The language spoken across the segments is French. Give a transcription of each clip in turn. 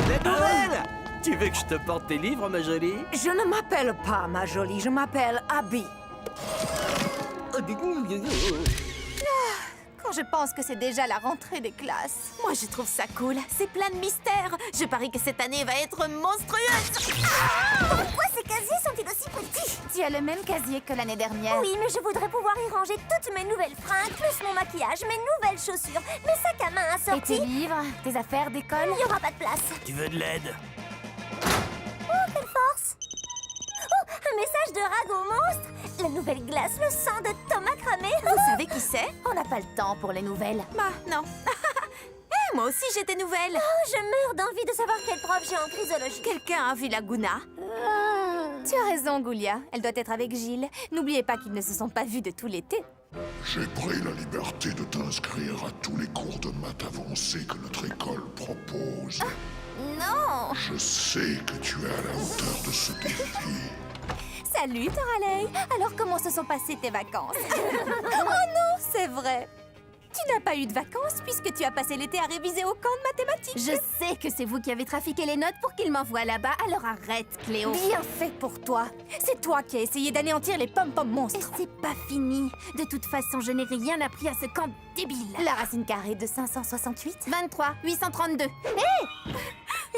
Les nouvelles! Tu veux que je te porte tes livres, ma jolie? Je ne m'appelle pas ma jolie, je m'appelle Abby. Quand je pense que c'est déjà la rentrée des classes. Moi, je trouve ça cool. C'est plein de mystères. Je parie que cette année va être monstrueuse. Pourquoi ces casiers sont-ils aussi petits? Tu as le même casier que l'année dernière. Oui, mais je voudrais pouvoir y ranger toutes mes nouvelles fringues, plus mon maquillage, mes nouvelles chaussures, mes sacs à main Et tes assortis. livres, tes affaires d'école. Il n'y aura pas de place. Tu veux de l'aide? Oh, quelle force! Oh, un message de Rago Monstre! La nouvelle glace, le sang de Thomas cramé. Vous savez qui c'est? On n'a pas le temps pour les nouvelles. Bah, non. Moi aussi, j'ai des nouvelles. Oh, je meurs d'envie de savoir quelle prof j'ai en chrysologie. Quelqu'un a vu Laguna? Tu as raison, Goulia. Elle doit être avec Gilles. N'oubliez pas qu'ils ne se sont pas vus de tout l'été. J'ai pris la liberté de t'inscrire à tous les cours de maths avancés que notre école propose. Non! Je sais que tu es à la hauteur de ce défi. Salut, Toralei. Alors, comment se sont passées tes vacances? Oh non, c'est vrai. Tu n'as pas eu de vacances puisque tu as passé l'été à réviser au camp de mathématiques. Je sais que c'est vous qui avez trafiqué les notes pour qu'ils m'envoient là-bas, alors arrête, Cléo. Bien fait pour toi. C'est toi qui as essayé d'anéantir les pom-pom monstres. Et c'est pas fini. De toute façon, je n'ai rien appris à ce camp débile. La racine carrée de 568? 23, 832. Hé!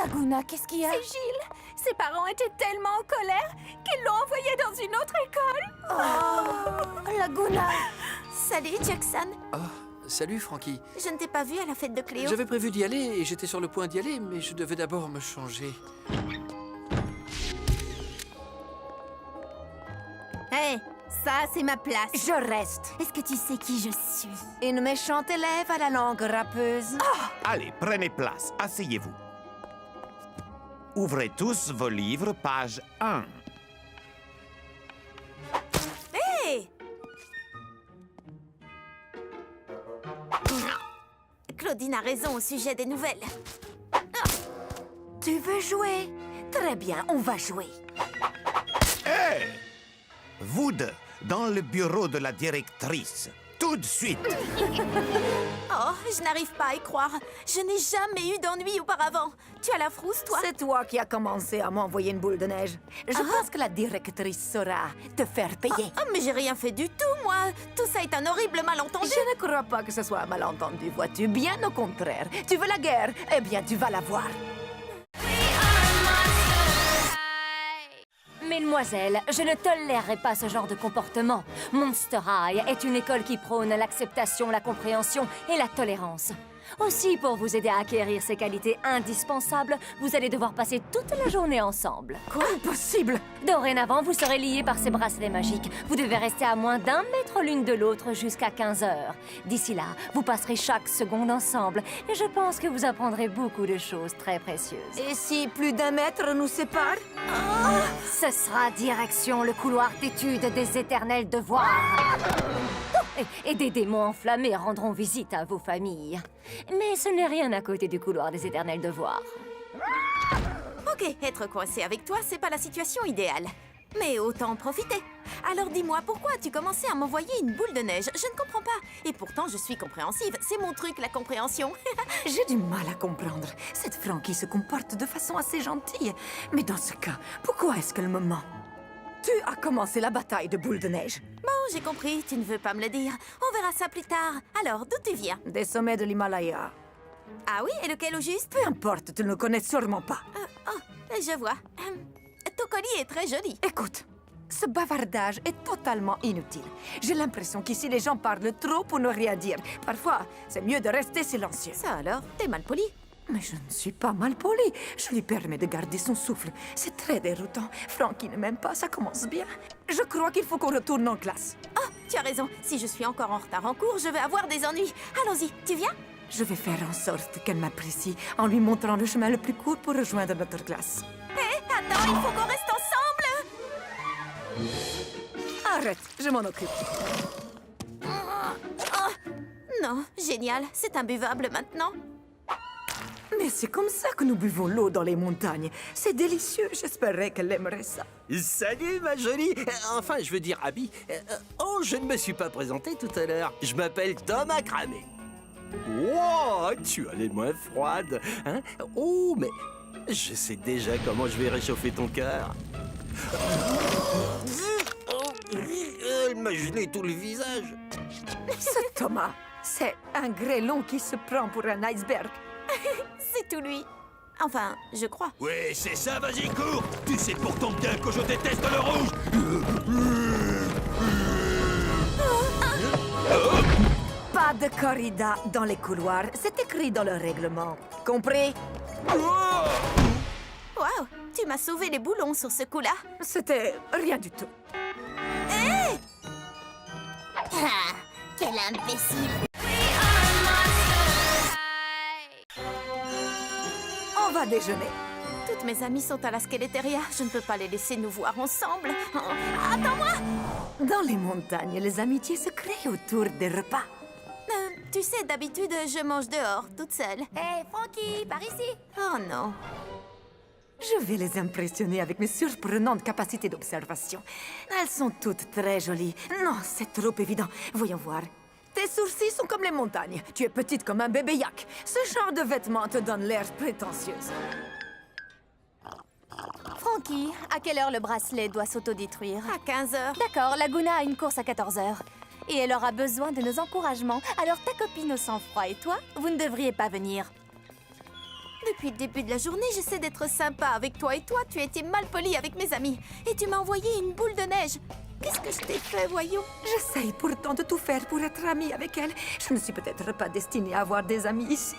Laguna, qu'est-ce qu'il y a? C'est Gilles. Ses parents étaient tellement en colère qu'ils l'ont envoyé dans une autre école. Oh, Laguna. Salut, Jackson. Ah, salut Frankie. Je ne t'ai pas vu à la fête de Cléo. J'avais prévu d'y aller et j'étais sur le point d'y aller, mais je devais d'abord me changer. Hé, ça, c'est ma place. Je reste. Est-ce que tu sais qui je suis? Une méchante élève à la langue râpeuse. Allez, prenez place, asseyez-vous. Ouvrez tous vos livres, page 1. Hé! Claudine a raison au sujet des nouvelles. Tu veux jouer? Très bien, on va jouer. Hé! Vous deux, dans le bureau de la directrice. Tout de suite. Oh, je n'arrive pas à y croire. Je n'ai jamais eu d'ennui auparavant. Tu as la frousse, toi? C'est toi qui as commencé à m'envoyer une boule de neige. Je pense que la directrice saura te faire payer. Oh, mais j'ai rien fait du tout, moi. Tout ça est un horrible malentendu. Je ne crois pas que ce soit un malentendu, vois-tu. Bien au contraire. Tu veux la guerre? Eh bien, tu vas la voir. Mesdemoiselles, je ne tolérerai pas ce genre de comportement. Monster High est une école qui prône l'acceptation, la compréhension et la tolérance. Aussi, pour vous aider à acquérir ces qualités indispensables, vous allez devoir passer toute la journée ensemble. Quoi? Impossible! Dorénavant, vous serez liés par ces bracelets magiques. Vous devez rester à moins d'1 mètre l'une de l'autre jusqu'à 15 heures. D'ici là, vous passerez chaque seconde ensemble. Et je pense que vous apprendrez beaucoup de choses très précieuses. Et si plus d'1 mètre nous sépare? Ce sera direction le couloir d'études des éternels devoirs. Et des démons enflammés rendront visite à vos familles. Mais ce n'est rien à côté du couloir des éternels devoirs. Ok, être coincé avec toi, c'est pas la situation idéale. Mais autant en profiter. Alors dis-moi, pourquoi as-tu commencé à m'envoyer une boule de neige? Je ne comprends pas. Et pourtant, je suis compréhensive. C'est mon truc, la compréhension. J'ai du mal à comprendre. Cette Frankie se comporte de façon assez gentille. Mais dans ce cas, pourquoi est-ce qu'elle me ment? Tu as commencé la bataille de boule de neige. Bon, j'ai compris, tu ne veux pas me le dire. On verra ça plus tard. Alors, d'où tu viens? Des sommets de l'Himalaya. Ah oui, et lequel au juste? Peu importe, tu ne le connais sûrement pas. Oh, je vois. Ton collier est très joli. Écoute, ce bavardage est totalement inutile. J'ai l'impression qu'ici les gens parlent trop pour ne rien dire. Parfois, c'est mieux de rester silencieux. Ça alors, t'es mal poli. Mais je ne suis pas mal polie. Je lui permets de garder son souffle. C'est très déroutant. Frankie ne m'aime pas, ça commence bien. Je crois qu'il faut qu'on retourne en classe. Oh, tu as raison. Si je suis encore en retard en cours, je vais avoir des ennuis. Allons-y, tu viens? Je vais faire en sorte qu'elle m'apprécie en lui montrant le chemin le plus court pour rejoindre notre classe. Hé, attends, il faut qu'on reste ensemble. Arrête, je m'en occupe. Oh, non, génial. C'est imbuvable maintenant. Mais c'est comme ça que nous buvons l'eau dans les montagnes. C'est délicieux, j'espérais qu'elle aimerait ça. Salut, ma jolie. Enfin, je veux dire, Abby. Oh, je ne me suis pas présenté tout à l'heure. Je m'appelle Thomas Cramé. Wow, tu as les mains froides, hein? Oh, mais je sais déjà comment je vais réchauffer ton cœur. Elle m'a gelé tout le visage. Ce Thomas, c'est un grêlon qui se prend pour un iceberg. C'est tout lui. Enfin, je crois. Oui, c'est ça, vas-y, cours! Tu sais pourtant bien que je déteste le rouge! Pas de corrida dans les couloirs. C'est écrit dans le règlement. Compris? Waouh, tu m'as sauvé les boulons sur ce coup-là. C'était rien du tout. Ah, quel imbécile! On va déjeuner. Toutes mes amies sont à la Skeleteria. Je ne peux pas les laisser nous voir ensemble. Oh, attends-moi! Dans les montagnes, les amitiés se créent autour des repas. Tu sais, d'habitude, je mange dehors, toute seule. Hé, Frankie, par ici! Oh non. Je vais les impressionner avec mes surprenantes capacités d'observation. Elles sont toutes très jolies. Non, c'est trop évident. Voyons voir. Tes sourcils sont comme les montagnes. Tu es petite comme un bébé yak. Ce genre de vêtements te donne l'air prétentieuse. Frankie, à quelle heure le bracelet doit s'autodétruire? À 15h. D'accord, Laguna a une course à 14h. Et elle aura besoin de nos encouragements. Alors ta copine au sang-froid et toi, vous ne devriez pas venir. Depuis le début de la journée, j'essaie d'être sympa avec toi et toi, tu as été mal poli avec mes amis. Et tu m'as envoyé une boule de neige. Qu'est-ce que je t'ai fait, voyons? J'essaye pourtant de tout faire pour être amie avec elle. Je ne suis peut-être pas destinée à avoir des amis ici.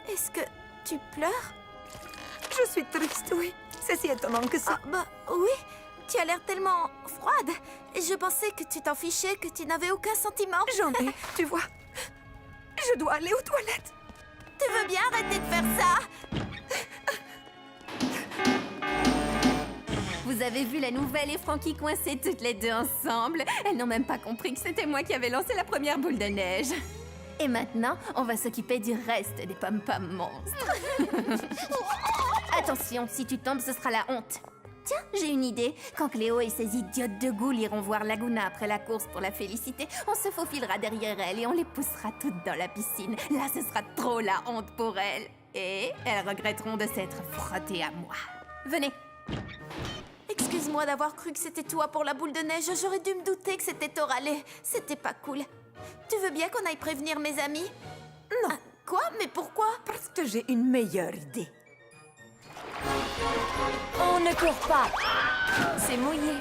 Est-ce que tu pleures? Je suis triste, oui. C'est si étonnant que ça. Ah, bah oui, tu as l'air tellement froide. Je pensais que tu t'en fichais, que tu n'avais aucun sentiment. J'en ai, tu vois. Je dois aller aux toilettes. Tu veux bien arrêter de faire ça? Vous avez vu la nouvelle et Frankie coincées toutes les deux ensemble? Elles n'ont même pas compris que c'était moi qui avais lancé la première boule de neige. Et maintenant, on va s'occuper du reste des pom-pom monstres. Attention, si tu tombes, ce sera la honte. Tiens, j'ai une idée. Quand Cléo et ses idiotes de goût iront voir Laguna après la course pour la féliciter, on se faufilera derrière elle et on les poussera toutes dans la piscine. Là, ce sera trop la honte pour elles. Et elles regretteront de s'être frottées à moi. Venez. Excuse-moi d'avoir cru que c'était toi pour la boule de neige. J'aurais dû me douter que c'était Toralé. C'était pas cool. Tu veux bien qu'on aille prévenir mes amis? Non. Ah, quoi? Mais pourquoi? Parce que j'ai une meilleure idée. On ne court pas. C'est mouillé.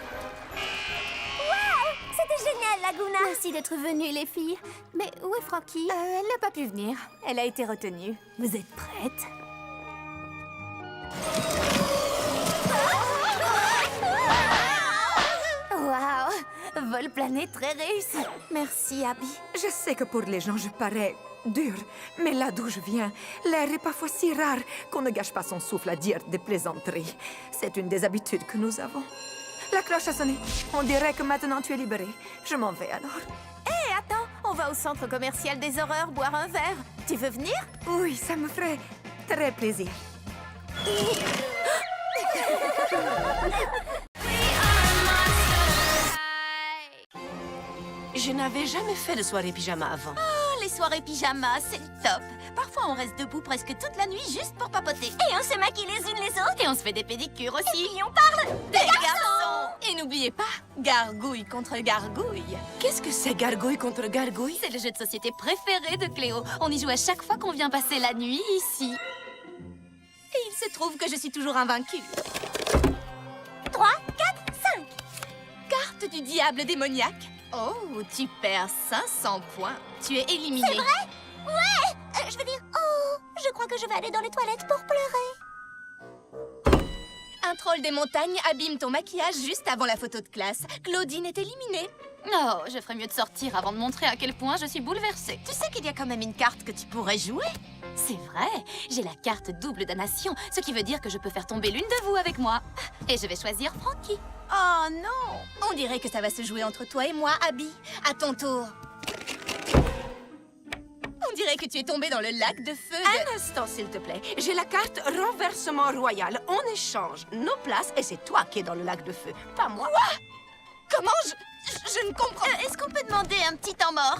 C'était génial, Laguna! Merci d'être venues, les filles. Mais où est Frankie? Elle n'a pas pu venir. Elle a été retenue. Vous êtes prêtes? Waouh! Vol plané très réussi. Merci, Abby. Je sais que pour les gens, je parais dure, mais là d'où je viens, l'air est parfois si rare qu'on ne gâche pas son souffle à dire des plaisanteries. C'est une des habitudes que nous avons. La cloche a sonné. On dirait que maintenant tu es libérée. Je m'en vais alors. Hé, attends! On va au centre commercial des horreurs boire un verre. Tu veux venir? Oui, ça me ferait très plaisir. Je n'avais jamais fait de soirée pyjama avant. Oh, les soirées pyjama, c'est le top. Parfois, on reste debout presque toute la nuit juste pour papoter. Et on se maquille les unes les autres! Et on se fait des pédicures aussi. Et on parle Des garçons! Et n'oubliez pas, gargouille contre gargouille. Qu'est-ce que c'est gargouille contre gargouille? C'est le jeu de société préféré de Cléo. On y joue à chaque fois qu'on vient passer la nuit ici. Et il se trouve que je suis toujours invaincue. 3, 4, 5! Carte du diable démoniaque. Oh, tu perds 500 points. Tu es éliminé. C'est vrai? Ouais! Je veux dire, oh, je crois que je vais aller dans les toilettes pour pleurer. Un troll des montagnes abîme ton maquillage juste avant la photo de classe. Claudine est éliminée. Oh, je ferais mieux de sortir avant de montrer à quel point je suis bouleversée. Tu sais qu'il y a quand même une carte que tu pourrais jouer? C'est vrai, j'ai la carte double damnation, ce qui veut dire que je peux faire tomber l'une de vous avec moi. Et je vais choisir Frankie. Oh non! On dirait que ça va se jouer entre toi et moi, Abby. À ton tour. On dirait que tu es tombée dans le lac de feu de... Un instant, s'il te plaît. J'ai la carte renversement royal. On échange nos places et c'est toi qui es dans le lac de feu, pas moi. Comment je ne comprends... Est-ce qu'on peut demander un petit temps mort?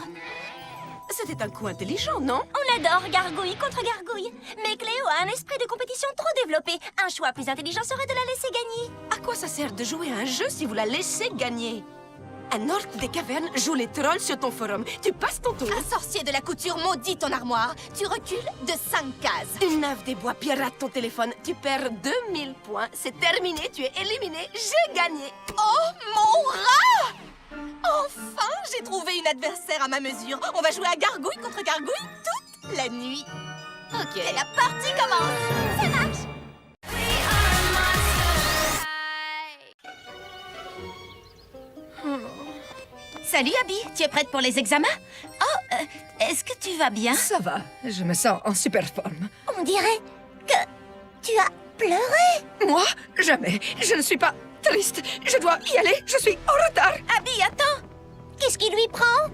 C'était un coup intelligent, non? On adore gargouille contre gargouille. Mais Cléo a un esprit de compétition trop développé. Un choix plus intelligent serait de la laisser gagner. À quoi ça sert de jouer à un jeu si vous la laissez gagner? Un orc des cavernes joue les trolls sur ton forum. Tu passes ton tour. Un sorcier de la couture maudit ton armoire. Tu recules de 5 cases. Une nymphe des bois pirate ton téléphone. Tu perds 2000 points. C'est terminé, tu es éliminé. J'ai gagné. Oh, mon rat! Enfin, j'ai trouvé une adversaire à ma mesure. On va jouer à gargouille contre gargouille toute la nuit. Ok. Et la partie commence. Ça marche. Salut Abby, tu es prête pour les examens? Oh, est-ce que tu vas bien? Ça va, je me sens en super forme. On dirait que tu as pleuré. Moi? Jamais. Je ne suis pas triste. Je dois y aller. Je suis en retard. Abby, attends! Qu'est-ce qui lui prend?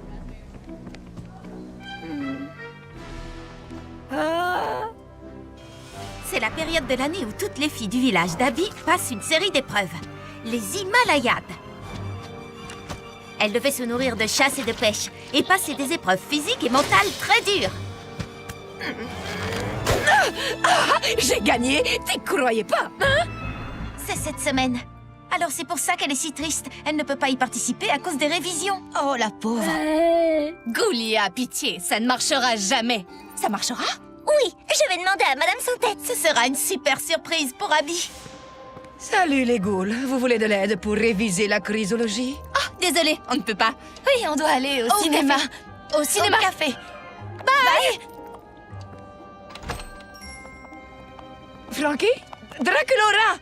C'est la période de l'année où toutes les filles du village d'Abby passent une série d'épreuves. Les Himalayades. Elles devaient se nourrir de chasse et de pêche et passer des épreuves physiques et mentales très dures. J'ai gagné. T'y croyais pas, hein? C'est cette semaine. Alors c'est pour ça qu'elle est si triste. Elle ne peut pas y participer à cause des révisions. Oh, la pauvre. Goulia, pitié, ça ne marchera jamais. Ça marchera? Oui, je vais demander à Madame Sans-Tête. Ce sera une super surprise pour Abby. Salut les ghouls. Vous voulez de l'aide pour réviser la chrysologie? Oh, désolé, on ne peut pas. Oui, on doit aller au cinéma. Au cinéma. Au café. Bye. Frankie? Draculaura!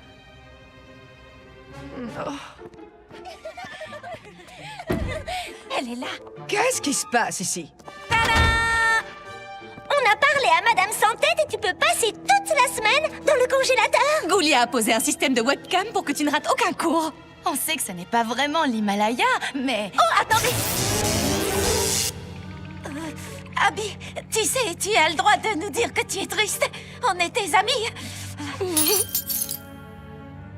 Elle est là. Qu'est-ce qui se passe ici? On a parlé à Madame Sans-Tête et tu peux passer toute la semaine dans le congélateur. Goulia a posé un système de webcam pour que tu ne rates aucun cours. On sait que ce n'est pas vraiment l'Himalaya, mais... Oh, attendez! Abby, tu sais, tu as le droit de nous dire que tu es triste. On est tes amis.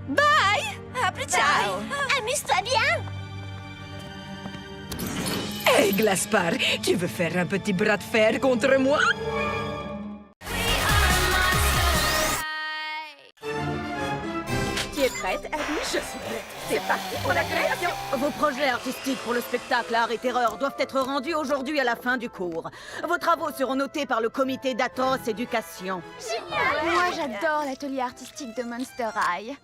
Bye! À plus tard! Amuse-toi bien. Hé, Glaspar, tu veux faire un petit bras de fer contre moi? Tu es prête, Abby? Je suis prête. C'est parti pour la création. Vos projets artistiques pour le spectacle Art et Terreur doivent être rendus aujourd'hui à la fin du cours. Vos travaux seront notés par le comité d'atroce éducation. Moi, j'adore l'atelier artistique de Monster High.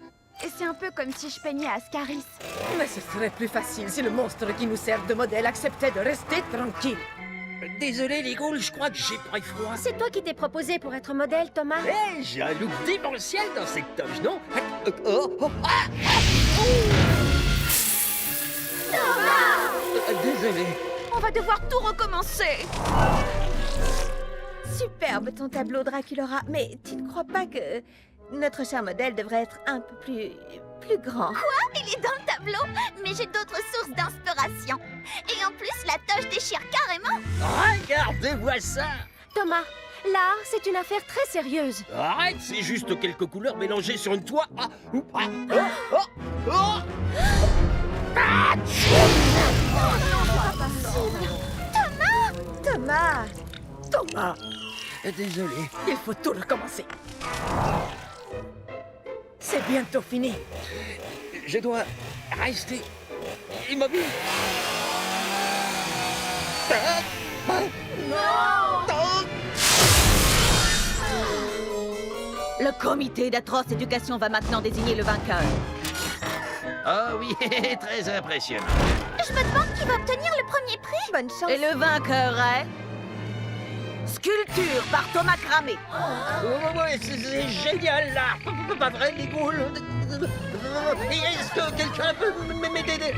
Et c'est un peu comme si je peignais Ascaris. Mais ce serait plus facile si le monstre qui nous sert de modèle acceptait de rester tranquille. Désolé les ghouls, je crois que j'ai pris froid. C'est toi qui t'es proposé pour être modèle, Thomas? Hé, j'ai un look démentiel dans cette toge, non? Désolé. On va devoir tout recommencer. Superbe ton tableau, Draculaura. Mais tu ne crois pas que notre cher modèle devrait être un peu plus grand? Quoi? Il est dans le tableau? Mais j'ai d'autres sources d'inspiration. Et en plus, la toge déchire carrément. Regardez-moi ça. Thomas, l'art, c'est une affaire très sérieuse. Arrête, c'est juste quelques couleurs mélangées sur une toile. Thomas, Désolé. il faut tout recommencer. C'est bientôt fini. Je dois rester immobile. Le comité d'atroce éducation va maintenant désigner le vainqueur. Ah oui, très impressionnant. Je me demande qui va obtenir le premier prix. Bonne chance. Et le vainqueur est... Sculpture par Thomas Cramé. Ouais, c'est génial là. Pas vrai les ghouls. Est-ce que quelqu'un peut m'aider?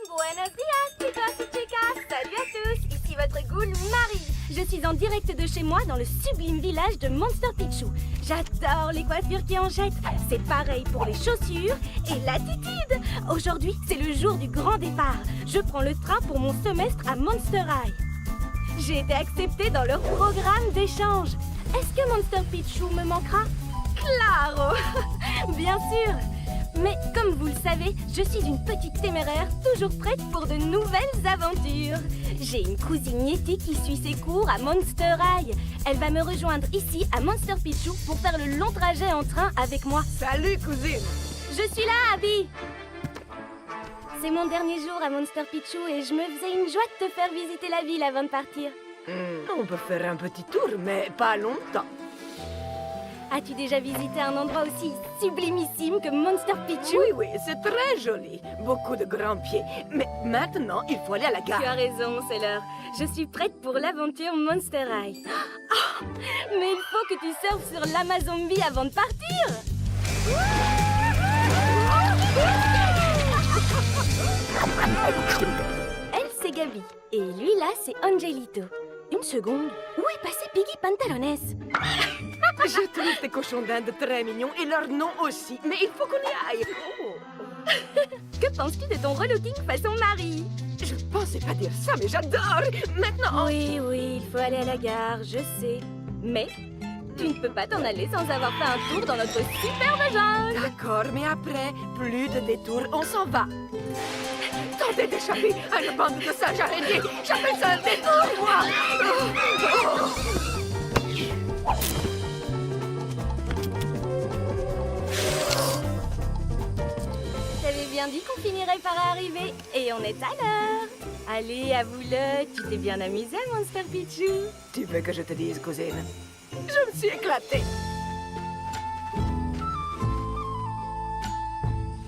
Buenos días, chicos y chicas. Salut à tous, ici votre ghoul Marie. Je suis en direct de chez moi dans le sublime village de Monster Pichou. J'adore les coiffures qui en jettent. C'est pareil pour les chaussures et l'attitude. Aujourd'hui, c'est le jour du grand départ. Je prends le train pour mon semestre à Monster High. J'ai été acceptée dans leur programme d'échange. Est-ce que Monster Pichou me manquera? Claro. Bien sûr. Mais comme vous le savez, je suis une petite téméraire, toujours prête pour de nouvelles aventures. J'ai une cousine Yeti qui suit ses cours à Monster High. Elle va me rejoindre ici à Monster Pichou pour faire le long trajet en train avec moi. Salut, cousine! Je suis là, Abby! C'est mon dernier jour à Monster Pichou et je me faisais une joie de te faire visiter la ville avant de partir. On peut faire un petit tour, mais pas longtemps. As-tu déjà visité un endroit aussi sublimissime que Monster Pichou? Oui, oui, c'est très joli. Beaucoup de grands pieds. Mais maintenant, il faut aller à la gare. Tu as raison, c'est l'heure. Je suis prête pour l'aventure Monster High. Oh, mais il faut que tu surfes sur l'Amazombie avant de partir. Elle, c'est Gabi. Et lui, là, c'est Angelito. Une seconde. Où est passé Piggy Pantalones? Je trouve tes cochons d'Inde très mignons et leur nom aussi. Mais il faut qu'on y aille. Oh. Que penses-tu de ton relooking façon Marie? Je pensais pas dire ça, mais j'adore. Maintenant... Oui, oui, il faut aller à la gare, je sais. Mais tu ne peux pas t'en aller sans avoir fait un tour dans notre superbe jungle. D'accord, mais après, plus de détours, on s'en va. Tentez d'échapper à une bande de singes araignées. J'appelle ça un détour, moi. J'avais bien dit qu'on finirait par arriver. Et on est à l'heure. Allez, avoue-le, tu t'es bien amusé à Monster Pichou. Tu veux que je te dise, cousine? Je me suis éclatée.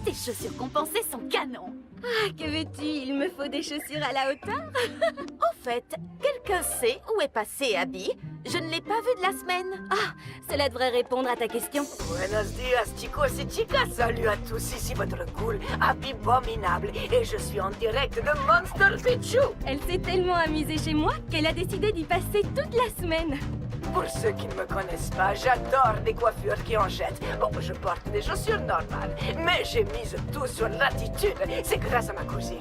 Tes chaussures compensées sont canon. Ah, que veux-tu? Il me faut des chaussures à la hauteur. Au fait, quelqu'un sait où est passé Abby? Je ne l'ai pas vu de la semaine. Ah, cela devrait répondre à ta question. Buenos dias, chicos et chicas. Salut à tous, ici votre cool Abby Abominable. Et je suis en direct de Monster Pichou. Elle s'est tellement amusée chez moi qu'elle a décidé d'y passer toute la semaine. Pour ceux qui ne me connaissent pas, j'adore les coiffures qui en jettent. Bon, je porte des chaussures normales, mais j'ai mise tout sur l'attitude. C'est grâce à ma cousine.